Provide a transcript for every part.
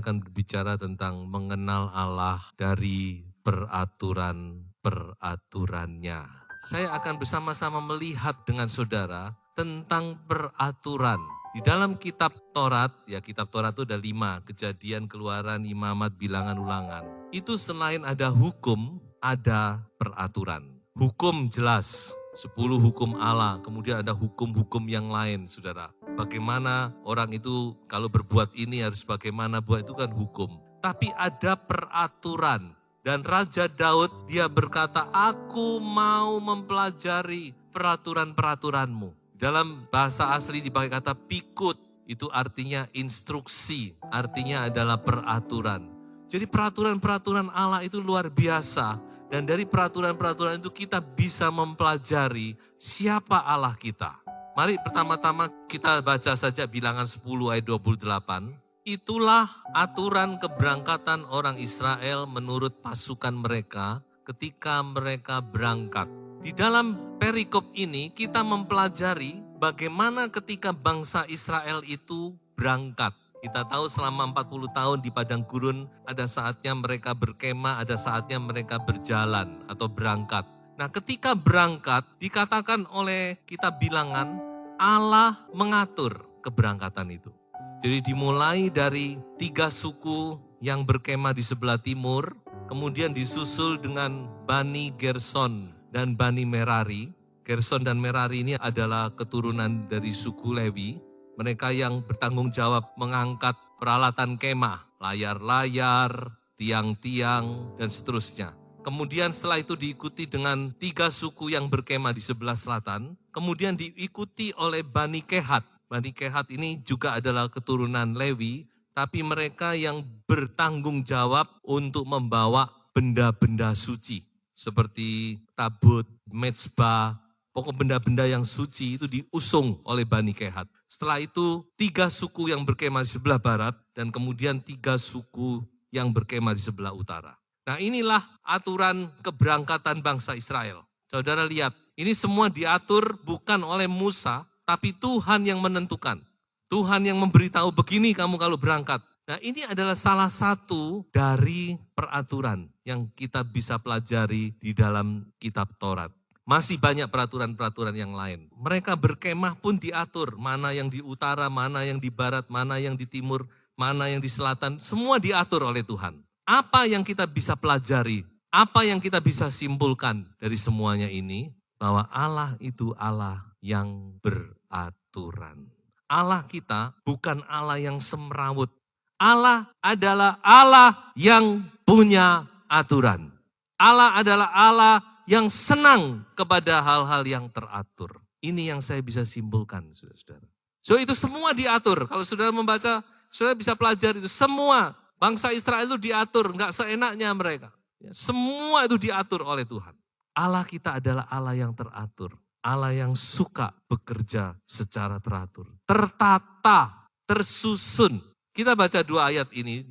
akan berbicara tentang mengenal Allah dari peraturan-peraturannya. Saya akan bersama-sama melihat dengan saudara tentang peraturan. Di dalam kitab Taurat, ya kitab Taurat itu ada 5, Kejadian, Keluaran, Imamat, Bilangan, Ulangan. Itu selain ada hukum, ada peraturan. Hukum jelas, 10 hukum Allah, kemudian ada hukum-hukum yang lain, saudara. Bagaimana orang itu kalau berbuat ini harus bagaimana buat, itu kan hukum. Tapi ada peraturan. Dan Raja Daud dia berkata, aku mau mempelajari peraturan-peraturanmu. Dalam bahasa asli dipakai kata pikut, itu artinya instruksi, artinya adalah peraturan. Jadi peraturan-peraturan Allah itu luar biasa. Dan dari peraturan-peraturan itu kita bisa mempelajari siapa Allah kita. Mari pertama-tama kita baca saja Bilangan 10 ayat 28. Itulah aturan keberangkatan orang Israel menurut pasukan mereka ketika mereka berangkat. Di dalam perikop ini kita mempelajari bagaimana ketika bangsa Israel itu berangkat. Kita tahu selama 40 tahun di padang gurun ada saatnya mereka berkemah, ada saatnya mereka berjalan atau berangkat. Nah, ketika berangkat dikatakan oleh kitab Bilangan, Allah mengatur keberangkatan itu. Jadi dimulai dari 3 suku yang berkemah di sebelah timur, kemudian disusul dengan Bani Gerson dan Bani Merari. Gerson dan Merari ini adalah keturunan dari suku Lewi. Mereka yang bertanggung jawab mengangkat peralatan kemah, layar-layar, tiang-tiang, dan seterusnya. Kemudian setelah itu diikuti dengan 3 suku yang berkemah di sebelah selatan. Kemudian diikuti oleh Bani Kehat. Bani Kehat ini juga adalah keturunan Lewi, tapi mereka yang bertanggung jawab untuk membawa benda-benda suci. Seperti tabut, mezbah, pokok benda-benda yang suci itu diusung oleh Bani Kehat. Setelah itu 3 suku yang berkemah di sebelah barat dan kemudian 3 suku yang berkemah di sebelah utara. Nah, inilah aturan keberangkatan bangsa Israel. Saudara lihat, ini semua diatur bukan oleh Musa, tapi Tuhan yang menentukan. Tuhan yang memberitahu begini kamu kalau berangkat. Nah, ini adalah salah satu dari peraturan yang kita bisa pelajari di dalam kitab Taurat. Masih banyak peraturan-peraturan yang lain. Mereka berkemah pun diatur, mana yang di utara, mana yang di barat, mana yang di timur, mana yang di selatan, semua diatur oleh Tuhan. Apa yang kita bisa pelajari, apa yang kita bisa simpulkan dari semuanya ini, bahwa Allah itu Allah yang beraturan. Allah kita bukan Allah yang semrawut. Allah adalah Allah yang punya aturan. Allah adalah Allah yang senang kepada hal-hal yang teratur. Ini yang saya bisa simpulkan, saudara-saudara. So itu semua diatur. Kalau saudara membaca, saudara bisa pelajari itu semua. Bangsa Israel itu diatur, enggak seenaknya mereka. Semua itu diatur oleh Tuhan. Allah kita adalah Allah yang teratur. Allah yang suka bekerja secara teratur. Tertata, tersusun. Kita baca 2 ayat ini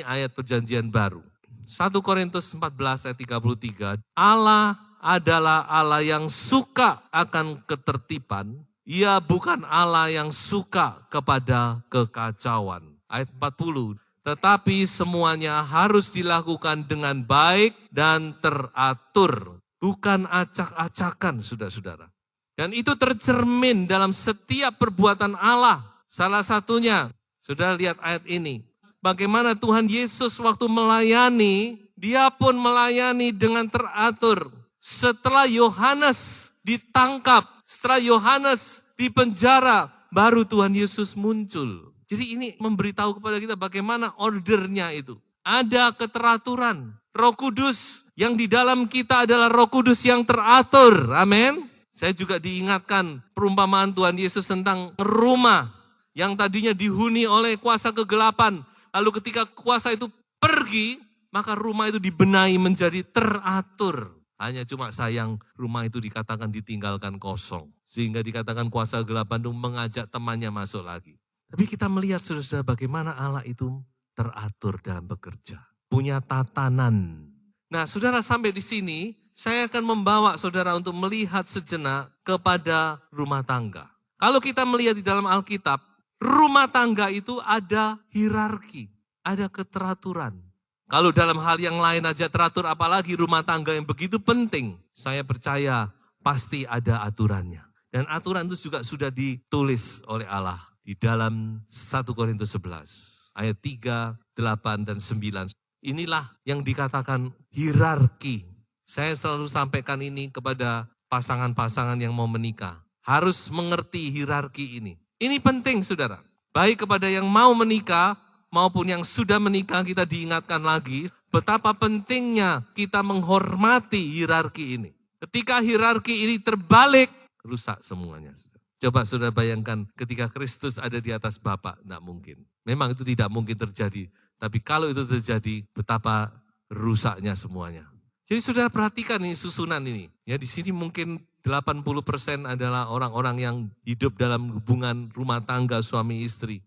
ayat perjanjian baru. 1 Korintus 14 ayat 33, Allah adalah Allah yang suka akan ketertiban, Ia bukan Allah yang suka kepada kekacauan. Ayat 40, tetapi semuanya harus dilakukan dengan baik dan teratur, bukan acak-acakan, saudara-saudara. Dan itu tercermin dalam setiap perbuatan Allah. Salah satunya, saudara lihat ayat ini. Bagaimana Tuhan Yesus waktu melayani, dia pun melayani dengan teratur. Setelah Yohanes ditangkap, setelah Yohanes dipenjara, baru Tuhan Yesus muncul. Jadi ini memberitahu kepada kita bagaimana ordernya itu. Ada keteraturan. Roh Kudus yang di dalam kita adalah Roh Kudus yang teratur. Amin. Saya juga diingatkan perumpamaan Tuhan Yesus tentang rumah yang tadinya dihuni oleh kuasa kegelapan. Lalu ketika kuasa itu pergi, maka rumah itu dibenahi menjadi teratur. Hanya cuma sayang rumah itu dikatakan ditinggalkan kosong. Sehingga dikatakan kuasa kegelapan itu mengajak temannya masuk lagi. Tapi kita melihat saudara-saudara bagaimana Allah itu teratur dalam bekerja. Punya tatanan. Nah saudara sampai di sini, saya akan membawa saudara untuk melihat sejenak kepada rumah tangga. Kalau kita melihat di dalam Alkitab, rumah tangga itu ada hierarki. ada keteraturan. Kalau dalam hal yang lain aja teratur, apalagi rumah tangga yang begitu penting, saya percaya pasti ada aturannya. Dan aturan itu juga sudah ditulis oleh Allah di dalam 1 Korintus 11 ayat 3, 8, dan 9. Inilah yang dikatakan hierarki. Saya selalu sampaikan ini kepada pasangan-pasangan yang mau menikah. Harus mengerti hierarki ini. Ini penting saudara. Baik kepada yang mau menikah maupun yang sudah menikah, kita diingatkan lagi betapa pentingnya kita menghormati hierarki ini. Ketika hierarki ini terbalik, rusak semuanya. Coba saudara bayangkan ketika Kristus ada di atas Bapa, tidak mungkin. Memang itu tidak mungkin terjadi. Tapi kalau itu terjadi, betapa rusaknya semuanya. Jadi saudara perhatikan ini susunan ini. Ya, di sini mungkin 80% adalah orang-orang yang hidup dalam hubungan rumah tangga suami istri.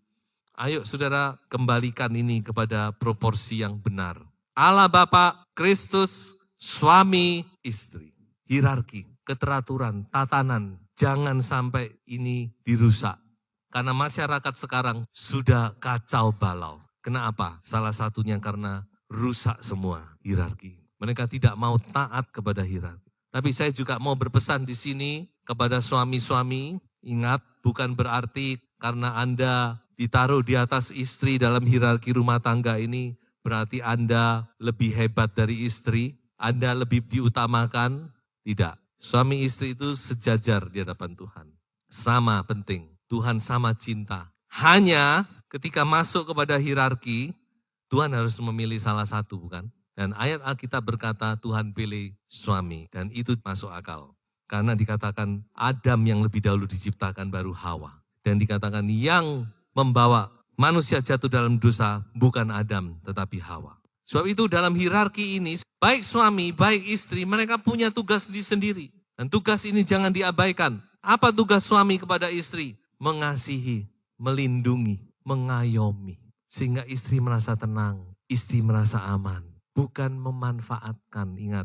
Ayo saudara kembalikan ini kepada proporsi yang benar. Allah Bapa, Kristus, suami, istri. Hierarki, keteraturan, tatanan. Jangan sampai ini dirusak. Karena masyarakat sekarang sudah kacau balau. Kenapa? Salah satunya karena rusak semua hierarki. Mereka tidak mau taat kepada hierarki. Tapi saya juga mau berpesan di sini kepada suami-suami. Ingat, bukan berarti karena Anda ditaruh di atas istri dalam hierarki rumah tangga ini, berarti Anda lebih hebat dari istri, Anda lebih diutamakan. Tidak. Suami istri itu sejajar di hadapan Tuhan. Sama penting. Tuhan sama cinta. Hanya ketika masuk kepada hierarki, Tuhan harus memilih salah satu, bukan? Dan ayat Alkitab berkata Tuhan pilih suami. Dan itu masuk akal. Karena dikatakan Adam yang lebih dahulu diciptakan baru Hawa. Dan dikatakan yang membawa manusia jatuh dalam dosa bukan Adam tetapi Hawa. Sebab itu dalam hierarki ini, baik suami, baik istri, mereka punya tugas sendiri. Dan tugas ini jangan diabaikan. Apa tugas suami kepada istri? Mengasihi, melindungi, mengayomi. Sehingga istri merasa tenang, istri merasa aman. Bukan memanfaatkan, ingat.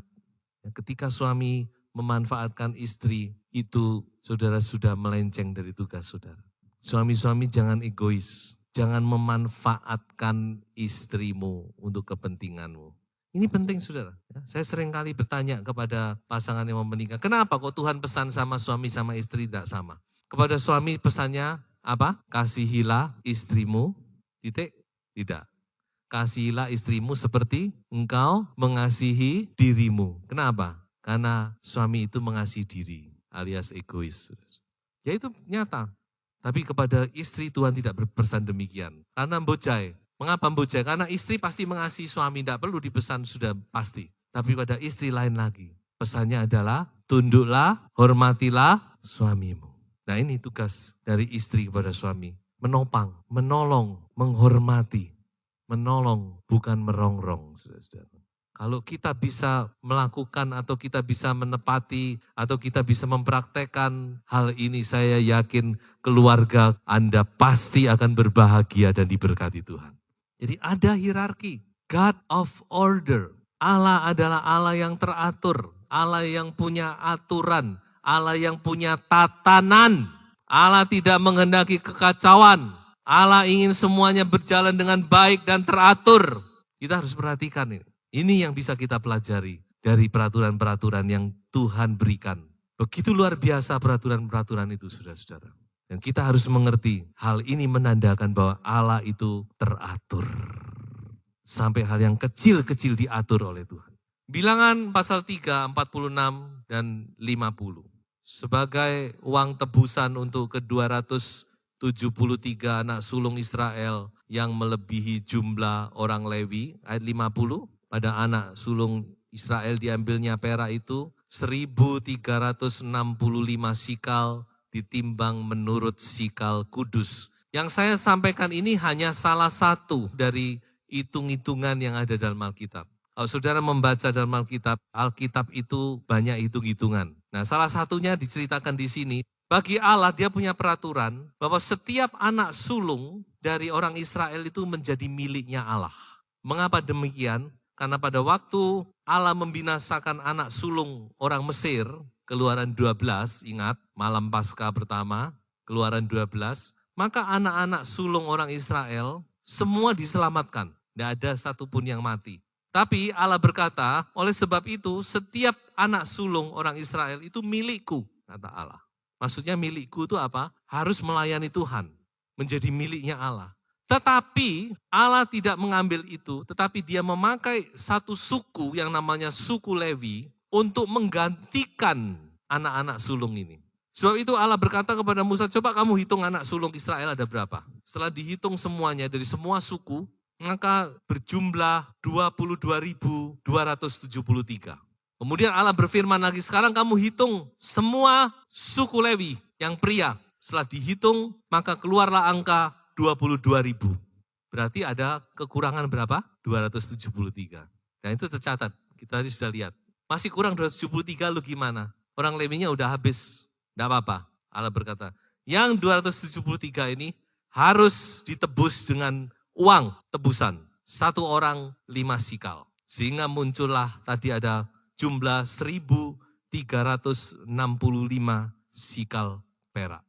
Ketika suami memanfaatkan istri, itu saudara sudah melenceng dari tugas saudara. Suami-suami jangan egois, jangan memanfaatkan istrimu untuk kepentinganmu. Ini penting saudara. Saya sering kali bertanya kepada pasangan yang mau menikah, kenapa kok Tuhan pesan sama suami sama istri tidak sama? Kepada suami pesannya apa? Kasihilah istrimu, titik, tidak. Kasihilah istrimu seperti engkau mengasihi dirimu. Kenapa? Karena suami itu mengasihi diri, alias egois. Ya itu nyata. Tapi kepada istri Tuhan tidak berpesan demikian. Karena mbojai. Mengapa mbojai? Karena istri pasti mengasihi suami. Tidak perlu dipesan, sudah pasti. Tapi pada istri lain lagi. Pesannya adalah tunduklah, hormatilah suamimu. Nah ini tugas dari istri kepada suami. Menopang, menolong, menghormati. Menolong, bukan merongrong. Saudara-saudara. Kalau kita bisa melakukan atau kita bisa menepati atau kita bisa mempraktekkan hal ini, saya yakin keluarga Anda pasti akan berbahagia dan diberkati Tuhan. Jadi ada hierarki, God of order. Allah adalah Allah yang teratur, Allah yang punya aturan, Allah yang punya tatanan. Allah tidak menghendaki kekacauan. Allah ingin semuanya berjalan dengan baik dan teratur. Kita harus perhatikan ini. Ini yang bisa kita pelajari dari peraturan-peraturan yang Tuhan berikan. Begitu luar biasa peraturan-peraturan itu, saudara-saudara. Dan kita harus mengerti hal ini menandakan bahwa Allah itu teratur. Sampai hal yang kecil-kecil diatur oleh Tuhan. Bilangan pasal 3, 46 dan 50. Sebagai uang tebusan untuk ke-273 anak sulung Israel yang melebihi jumlah orang Lewi, ayat 50. Pada anak sulung Israel diambilnya perak itu 1.365 sikal ditimbang menurut sikal kudus. Yang saya sampaikan ini hanya salah satu dari hitung-hitungan yang ada dalam Alkitab. Kalau saudara membaca dalam Alkitab itu banyak hitung-hitungan. Nah salah satunya diceritakan di sini. Bagi Allah dia punya peraturan bahwa setiap anak sulung dari orang Israel itu menjadi miliknya Allah. Mengapa demikian? Karena pada waktu Allah membinasakan anak sulung orang Mesir, Keluaran 12, ingat malam Paskah pertama, Keluaran 12, maka anak-anak sulung orang Israel semua diselamatkan. Tidak ada satupun yang mati. Tapi Allah berkata, oleh sebab itu setiap anak sulung orang Israel itu milikku, kata Allah. Maksudnya milikku itu apa? Harus melayani Tuhan, menjadi miliknya Allah. Tetapi Allah tidak mengambil itu, tetapi dia memakai satu suku yang namanya suku Lewi untuk menggantikan anak-anak sulung ini. Sebab itu Allah berkata kepada Musa, coba kamu hitung anak sulung Israel ada berapa. Setelah dihitung semuanya dari semua suku, maka berjumlah 22.273. Kemudian Allah berfirman lagi, sekarang kamu hitung semua suku Lewi yang pria. Setelah dihitung, maka keluarlah angka 22.000. Berarti ada kekurangan berapa? 273. Dan itu tercatat, kita tadi sudah lihat. Masih kurang 273, lu gimana? Orang Lewinya udah habis, enggak apa-apa. Allah berkata, yang 273 ini harus ditebus dengan uang tebusan. Satu orang 5 sikal. Sehingga muncullah tadi ada jumlah 1.365 sikal perak.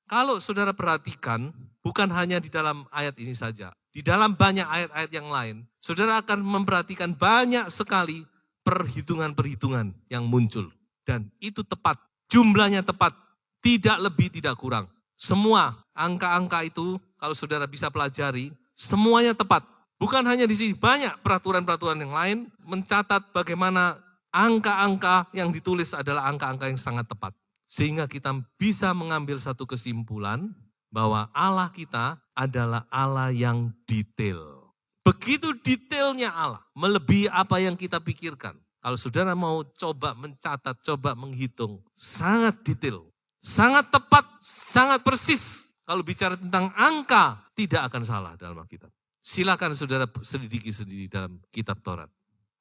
Kalau saudara perhatikan, bukan hanya di dalam ayat ini saja. Di dalam banyak ayat-ayat yang lain, saudara akan memperhatikan banyak sekali perhitungan-perhitungan yang muncul. Dan itu tepat, jumlahnya tepat, tidak lebih, tidak kurang. Semua angka-angka itu, kalau saudara bisa pelajari, semuanya tepat. Bukan hanya di sini, banyak peraturan-peraturan yang lain mencatat bagaimana angka-angka yang ditulis adalah angka-angka yang sangat tepat. Sehingga kita bisa mengambil satu kesimpulan bahwa Allah kita adalah Allah yang detail. Begitu detailnya Allah, melebihi apa yang kita pikirkan. Kalau saudara mau coba mencatat, coba menghitung, sangat detail, sangat tepat, sangat persis. Kalau bicara tentang angka, tidak akan salah dalam Alkitab. Silakan saudara selidiki sendiri dalam kitab Taurat.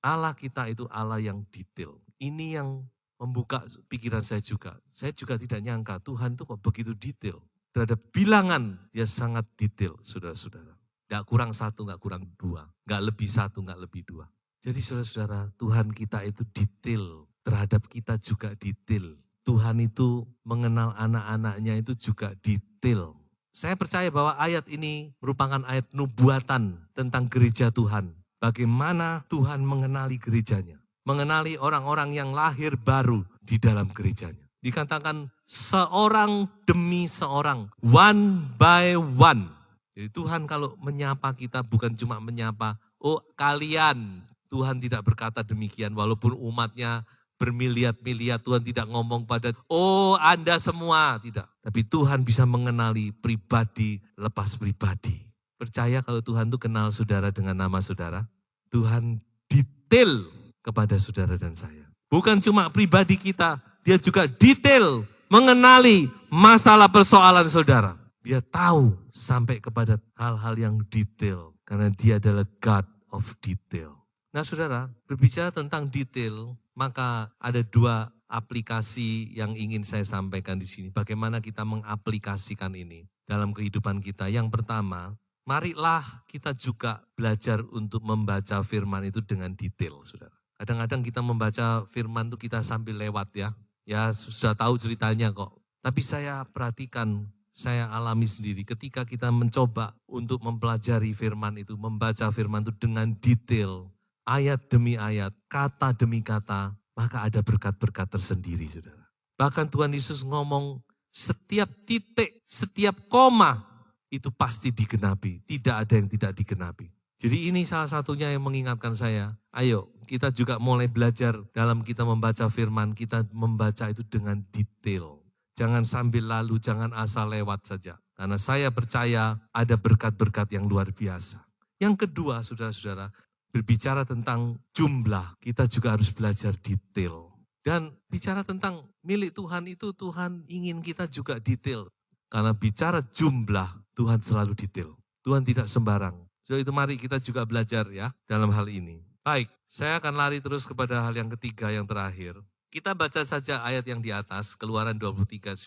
Allah kita itu Allah yang detail. Ini yang membuka pikiran saya juga. Saya juga tidak nyangka Tuhan itu kok begitu detail. Terhadap bilangan dia sangat detail, saudara-saudara. Gak kurang 1, gak kurang 2. Gak lebih 1, gak lebih 2. Jadi saudara-saudara, Tuhan kita itu detail. Terhadap kita juga detail. Tuhan itu mengenal anak-anaknya itu juga detail. Saya percaya bahwa ayat ini merupakan ayat nubuatan tentang gereja Tuhan. Bagaimana Tuhan mengenali gerejanya. Mengenali orang-orang yang lahir baru di dalam gerejanya. Dikatakan seorang demi seorang, one by one. Jadi Tuhan kalau menyapa kita bukan cuma menyapa, oh kalian. Tuhan tidak berkata demikian walaupun umatnya bermiliat-miliat. Tuhan tidak ngomong pada, oh Anda semua. Tidak. Tapi Tuhan bisa mengenali pribadi lepas pribadi. Percaya kalau Tuhan itu kenal saudara dengan nama saudara? Tuhan detail kepada saudara dan saya. Bukan cuma pribadi kita, dia juga detail mengenali masalah persoalan saudara. Dia tahu sampai kepada hal-hal yang detail. Karena dia adalah God of detail. Nah saudara, berbicara tentang detail, maka ada 2 aplikasi yang ingin saya sampaikan di sini. Bagaimana kita mengaplikasikan ini dalam kehidupan kita. Yang pertama, marilah kita juga belajar untuk membaca firman itu dengan detail, saudara. Kadang-kadang kita membaca firman itu kita sambil lewat ya. Ya sudah tahu ceritanya kok. Tapi saya perhatikan, saya alami sendiri ketika kita mencoba untuk mempelajari firman itu, membaca firman itu dengan detail, ayat demi ayat, kata demi kata, maka ada berkat-berkat tersendiri, saudara. Bahkan Tuhan Yesus ngomong setiap titik, setiap koma itu pasti digenapi. Tidak ada yang tidak digenapi. Jadi ini salah satunya yang mengingatkan saya, ayo kita juga mulai belajar dalam kita membaca firman, kita membaca itu dengan detail. Jangan sambil lalu, jangan asal lewat saja. Karena saya percaya ada berkat-berkat yang luar biasa. Yang kedua, saudara-saudara, berbicara tentang jumlah, kita juga harus belajar detail. Dan bicara tentang milik Tuhan itu, Tuhan ingin kita juga detail. Karena bicara jumlah, Tuhan selalu detail. Tuhan tidak sembarang. So itu mari kita juga belajar ya dalam hal ini. Baik, saya akan lari terus kepada hal yang ketiga, yang terakhir. Kita baca saja ayat yang di atas, Keluaran 23:19.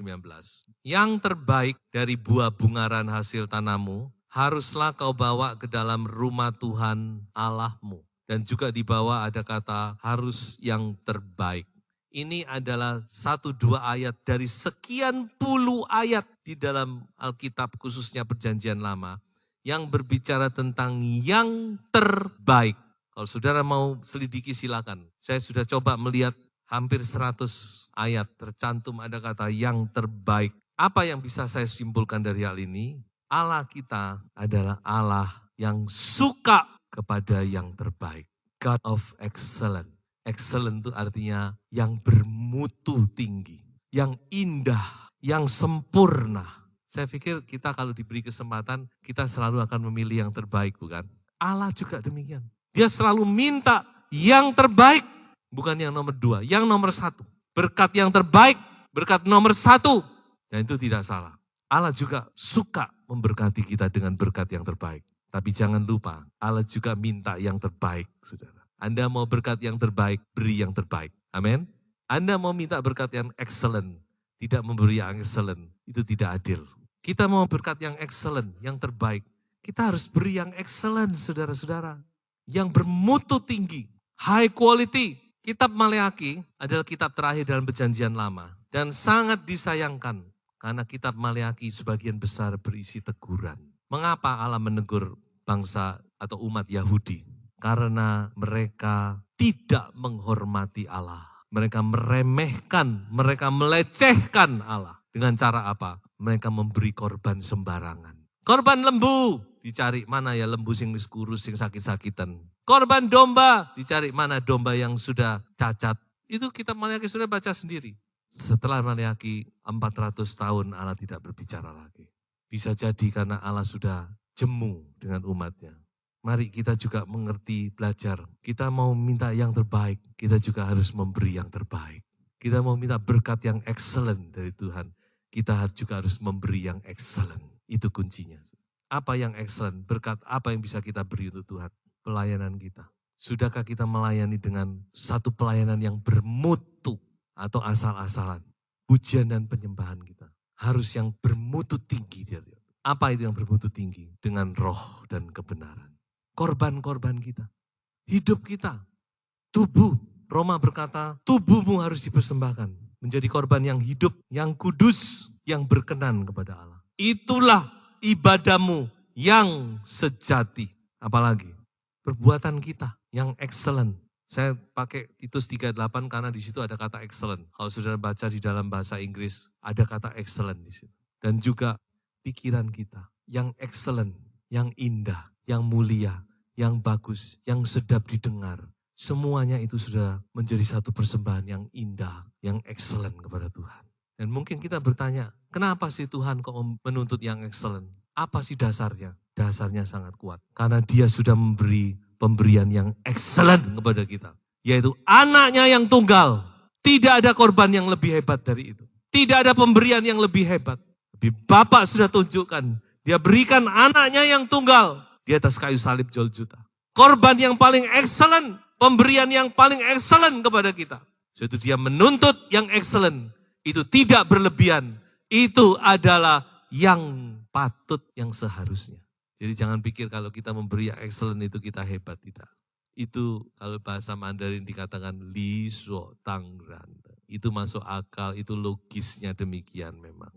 Yang terbaik dari buah bungaran hasil tanahmu, haruslah kau bawa ke dalam rumah Tuhan Allahmu. Dan juga di bawah ada kata harus yang terbaik. Ini adalah 1-2 ayat dari sekian puluh ayat di dalam Alkitab khususnya Perjanjian Lama yang berbicara tentang yang terbaik. Kalau saudara mau selidiki silakan. Saya sudah coba melihat hampir 100 ayat tercantum ada kata yang terbaik. Apa yang bisa saya simpulkan dari hal ini? Allah kita adalah Allah yang suka kepada yang terbaik. God of excellence. Excellent itu artinya yang bermutu tinggi, yang indah, yang sempurna. Saya pikir kita kalau diberi kesempatan, kita selalu akan memilih yang terbaik, bukan? Allah juga demikian. Dia selalu minta yang terbaik, bukan yang nomor 2, yang nomor 1. Berkat yang terbaik, berkat nomor 1. Dan itu tidak salah. Allah juga suka memberkati kita dengan berkat yang terbaik. Tapi jangan lupa, Allah juga minta yang terbaik, saudara. Anda mau berkat yang terbaik, beri yang terbaik. Amin. Anda mau minta berkat yang excellent, tidak memberi yang excellent, itu tidak adil. Kita mau berkat yang excellent, yang terbaik. Kita harus beri yang excellent, saudara-saudara. Yang bermutu tinggi, high quality. Kitab Maleakhi adalah kitab terakhir dalam perjanjian lama. Dan sangat disayangkan, karena kitab Maleakhi sebagian besar berisi teguran. Mengapa Allah menegur bangsa atau umat Yahudi? Karena mereka tidak menghormati Allah. Mereka meremehkan, mereka melecehkan Allah. Dengan cara apa? Mereka memberi korban sembarangan. Korban lembu, dicari mana ya lembu sing wis kurus, sing sakit-sakitan. Korban domba, dicari mana domba yang sudah cacat. Itu kitab Maleakhi sudah baca sendiri. Setelah Maleakhi 400 tahun Allah tidak berbicara lagi. Bisa jadi karena Allah sudah jemu dengan umatnya. Mari kita juga mengerti, belajar. Kita mau minta yang terbaik, kita juga harus memberi yang terbaik. Kita mau minta berkat yang excellent dari Tuhan, kita juga harus memberi yang excellent. Itu kuncinya. Apa yang excellent? Berkat apa yang bisa kita beri untuk Tuhan? Pelayanan kita. Sudahkah kita melayani dengan satu pelayanan yang bermutu atau asal-asalan? Pujian dan penyembahan kita harus yang bermutu tinggi. Apa itu yang bermutu tinggi? Dengan roh dan kebenaran. Korban-korban kita, hidup kita, tubuh. Roma berkata, tubuhmu harus dipersembahkan. Menjadi korban yang hidup, yang kudus, yang berkenan kepada Allah. Itulah ibadahmu yang sejati. Apalagi, perbuatan kita yang excellent. Saya pakai Titus 3:8 karena di situ ada kata excellent. Kalau saudara baca di dalam bahasa Inggris, ada kata excellent di situ. Dan juga pikiran kita yang excellent, yang indah, yang mulia, yang bagus, yang sedap didengar. Semuanya itu sudah menjadi satu persembahan yang indah, yang excellent kepada Tuhan. Dan mungkin kita bertanya, kenapa sih Tuhan kok menuntut yang excellent? Apa sih dasarnya? Dasarnya sangat kuat. Karena dia sudah memberi pemberian yang excellent kepada kita. Yaitu anaknya yang tunggal. Tidak ada korban yang lebih hebat dari itu. Tidak ada pemberian yang lebih hebat. Tapi Bapak sudah tunjukkan, dia berikan anaknya yang tunggal di atas kayu salib Golgota. Korban yang paling excellent, pemberian yang paling excellent kepada kita. Yaitu dia menuntut yang excellent. Itu tidak berlebihan. Itu adalah yang patut, yang seharusnya. Jadi jangan pikir kalau kita memberi yang excellent itu kita hebat, tidak. Itu kalau bahasa Mandarin dikatakan li suo tang ran. Itu masuk akal, itu logisnya demikian memang.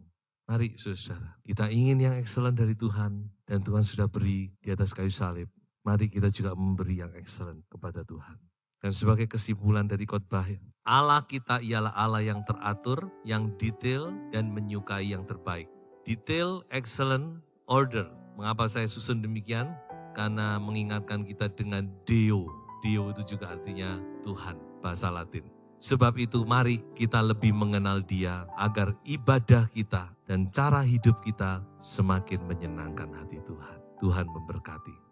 Mari saudara, kita ingin yang excellent dari Tuhan dan Tuhan sudah beri di atas kayu salib. Mari kita juga memberi yang excellent kepada Tuhan. Dan sebagai kesimpulan dari khotbah, Allah kita ialah Allah yang teratur, yang detail dan menyukai yang terbaik. Detail, excellent, order. Mengapa saya susun demikian? Karena mengingatkan kita dengan Deo. Deo itu juga artinya Tuhan, bahasa Latin. Sebab itu mari kita lebih mengenal Dia agar ibadah kita dan cara hidup kita semakin menyenangkan hati Tuhan. Tuhan memberkati.